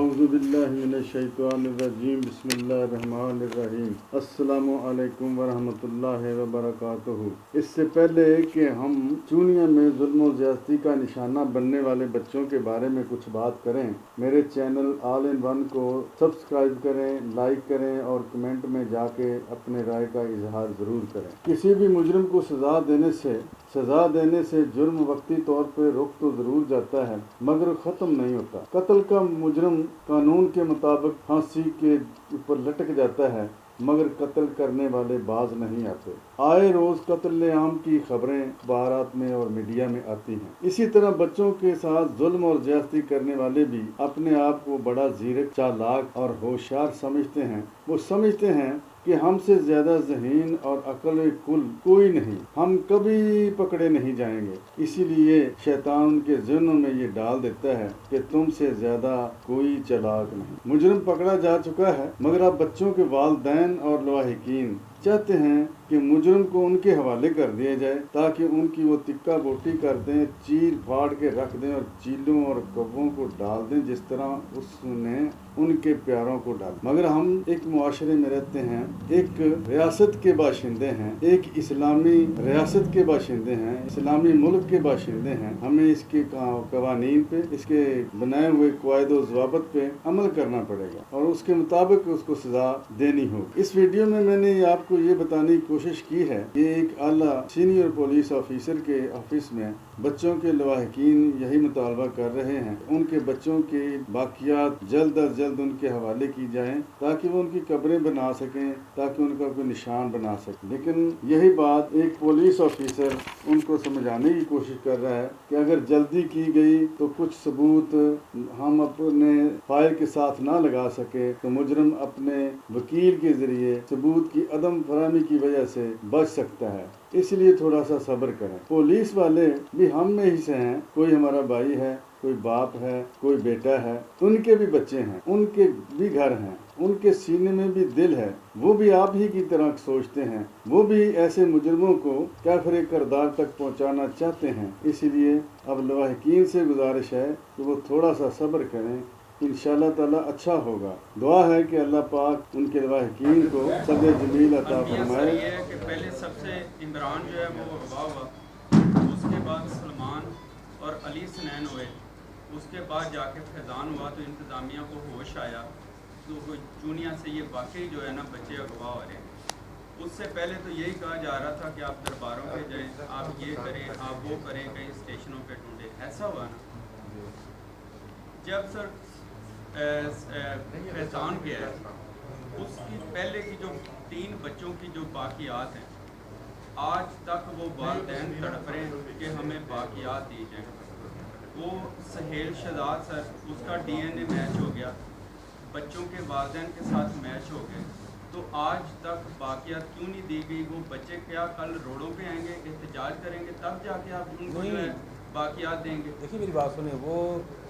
अऊज़ु बिल्लाहि मिनश्शैतानिर्रजीम बिस्मिल्लाहिर्रहमानिर्रहीम अस्सलामु अलैकुम वरहमतुल्लाहि वबरकातुहू। इससे पहले कि हम चूनिया में जुल्म और ज़्यादती का निशाना बनने वाले बच्चों के बारे में कुछ बात करें, मेरे चैनल ऑल इन वन को सब्सक्राइब करें, लाइक करें और कमेंट में जाके अपने राय का इजहार ज़रूर करें। किसी भी मुजरिम को सज़ा देने से जुर्म वक्ती तौर पर रुक तो ज़रूर जाता है मगर ख़त्म नहीं होता। कत्ल का मुजरिम कानून के मुताबिक फांसी के ऊपर लटक जाता है मगर कत्ल करने वाले बाज नहीं आते। आए रोज़ कत्ल आम की खबरें अखबारात में और मीडिया में आती हैं। इसी तरह बच्चों के साथ जुल्म और ज्यादती करने वाले भी अपने आप को बड़ा ज़ीरक, चालाक और होशियार समझते हैं। वो समझते हैं कि हमसे ज़्यादा ज़हीन और अक्ल कुल कोई नहीं, हम कभी पकड़े नहीं जाएंगे। इसीलिए शैतान उनके ज़हनों में ये डाल देता है कि तुमसे ज़्यादा कोई चालाक नहीं। मुजरिम पकड़ा जा चुका है मगर अब बच्चों के वालिदैन और लवाहिकीन चाहते हैं कि मुजरिम को उनके हवाले कर दिया जाए ताकि उनकी वो तिक्का बोटी कर दें, चीर फाड़ के रख दें और चीलों और कब्बों को डाल दें जिस तरह उसने उनके प्यारों को डाला। मगर हम एक मुआशरे में रहते हैं, एक रियासत के बाशिंदे हैं, एक इस्लामी रियासत के बाशिंदे हैं, इस्लामी मुल्क के बाशिंदे हैं। हमें इसके कवानीन पे, इसके बनाए हुए क़वाइद व ज़वाबित पे अमल करना पड़ेगा और उसके मुताबिक उसको सज़ा देनी होगी। इस वीडियो में मैंने आपको ये बताने की कोशिश की है कि एक आला सीनियर पुलिस ऑफिसर के ऑफिस में बच्चों के लवाहिकीन यही मुतालबा कर रहे हैं, उनके बच्चों के बाकियात जल्द अज जल्द उनके हवाले की जाएं ताकि वो उनकी कब्रें बना सकें, ताकि उनका कोई निशान बना सकें। लेकिन यही बात एक पुलिस ऑफिसर उनको समझाने की कोशिश कर रहा है कि अगर जल्दी की गई तो कुछ सबूत हम अपने फाइल के साथ ना लगा सके तो मुजरिम अपने वकील के जरिए सबूत की अदम फराहमी की वजह से बच सकता है। इसलिए थोड़ा सा सब्र करें। पुलिस वाले भी हम में ही से हैं, कोई हमारा भाई है, कोई बाप है, कोई बेटा है, उनके भी बच्चे हैं, उनके भी घर हैं, उनके सीने में भी दिल है, वो भी आप ही की तरह सोचते हैं, वो भी ऐसे मुजरिमों को काफिर किरदार तक पहुंचाना चाहते हैं। इसीलिए अब लवाहिकीन से गुजारिश है कि वो थोड़ा सा सब्र करें, इंशाअल्लाह ताला अच्छा होगा। दुआ है कि अल्लाह पाक उनके लवाहिकीन को सब्र जमील अता फरमाए। ये है कि पहले सबसे इमरान जो है वो अगवा हुआ, उसके बाद सलमान और अली सनैन हुए, उसके बाद जाके फैज़ान हुआ तो इंतज़ामिया को होश आया तो चूनिया से ये वाकई जो है ना बच्चे अगवा हो रहे हैं। उससे पहले तो यही कहा जा रहा था कि आप दरबारों पे जाएं, आप ये करें, आप वो करें, कई स्टेशनों पे ढूंढे। ऐसा हुआ ना जब सर फैज़ान गया है, उसकी पहले की जो 3 बच्चों की जो बाकियात हैं, आज तक वो वालिदैन तड़प रहे हैं कि हमें बाकियात दी जाए। वो सहेल शहजाद सर, उसका DNA मैच हो गया, बच्चों के वालिदैन के साथ मैच हो गए, तो आज तक बाकियात क्यों नहीं दी गई? वो बच्चे क्या कल रोडों पे आएंगे, एहतजाज करेंगे, तब जाके आप उनको जो है बाकियात देंगे? देखिए मेरी बात सुने, वो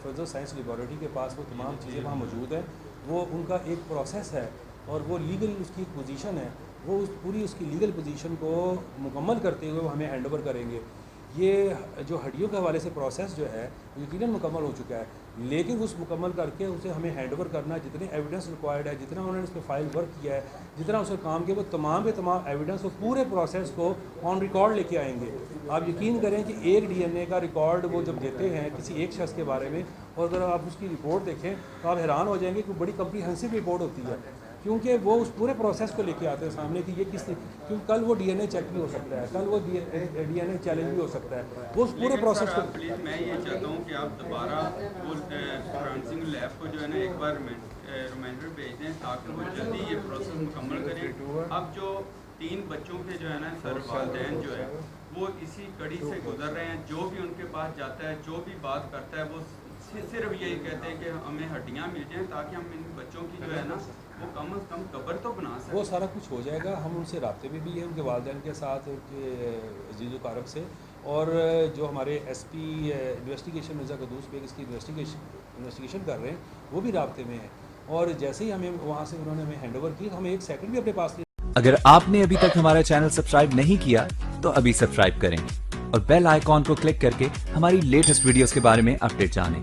फर्दर साइंस लेबॉरेटरी के पास वो तमाम चीज़ें वहाँ मौजूद हैं, वो उनका एक प्रोसेस है और वो लीगल उसकी एक पोजीशन है, वो पूरी उसकी लीगल पोजीशन को मुकम्मल करते हुए वो हमें हैंड ओवर करेंगे। ये जो हड्डियों के हवाले से प्रोसेस जो है यकीनन मुकम्मल हो चुका है, लेकिन उस मुकम्मल करके उसे हमें हैंड ओवर करना, जितने एविडेंस रिक्वायर्ड है, जितना उन्होंने इस पर फाइल वर्क किया है, जितना उसे काम किया, वो तमाम के तमाम एविडेंस वो पूरे प्रोसेस को ऑन रिकॉर्ड लेके आएंगे। आप यकीन करें कि एक DNA का रिकॉर्ड वो जब देते हैं किसी एक शख्स के बारे में, और अगर आप उसकी रिपोर्ट देखें तो आप हैरान हो जाएंगे कि बड़ी कम्प्रीहेंसिव रिपोर्ट होती है, क्योंकि वो उस पूरे प्रोसेस को लेके आते हैं सामने कि ये किस, क्योंकि कल वो DNA चेक भी हो सकता है, कल वो DNA चैलेंज भी हो सकता है, वो उस पूरे प्रोसेस को। प्लीज़ मैं ये चाहता हूँ कि आप दोबारा वो फॉरेंसिक लैब को जो है ना एक बार रिमाइंडर भेज दें ताकि वो जल्दी ये प्रोसेस मुकम्मल करें। अब जो 3 बच्चों के जो है ना सर वालिदैन जो है वो इसी कड़ी से गुजर रहे हैं। जो भी उनके पास जाता है, जो भी बात करता है, वो सिर्फ यही कहते हैं कि हमें हड्डियाँ मिल जाएँ ताकि हम इन बच्चों की जो है ना वो कम से कम कब्र तो बना सकें। वो सारा कुछ हो जाएगा, हम उनसे राब्ते में भी हैं, उनके वालिदैन के साथ, उनके अजीज़ कारब से, और जो हमारे SP इन्वेस्टिगेशन मिर्ज़ा क़ुद्दूस बेग इसकी इन्वेस्टिगेशन कर रहे हैं, वो भी राब्ते में हैं, और जैसे ही हमें वहाँ से उन्होंने हमें हैंड ओवर की, हम 1 सेकंड भी अपने पास नहीं। अगर आपने अभी तक हमारा चैनल सब्सक्राइब नहीं किया तो अभी सब्सक्राइब करें और बेल आइकॉन को क्लिक करके हमारी लेटेस्ट वीडियोस के बारे में अपडेट जानें।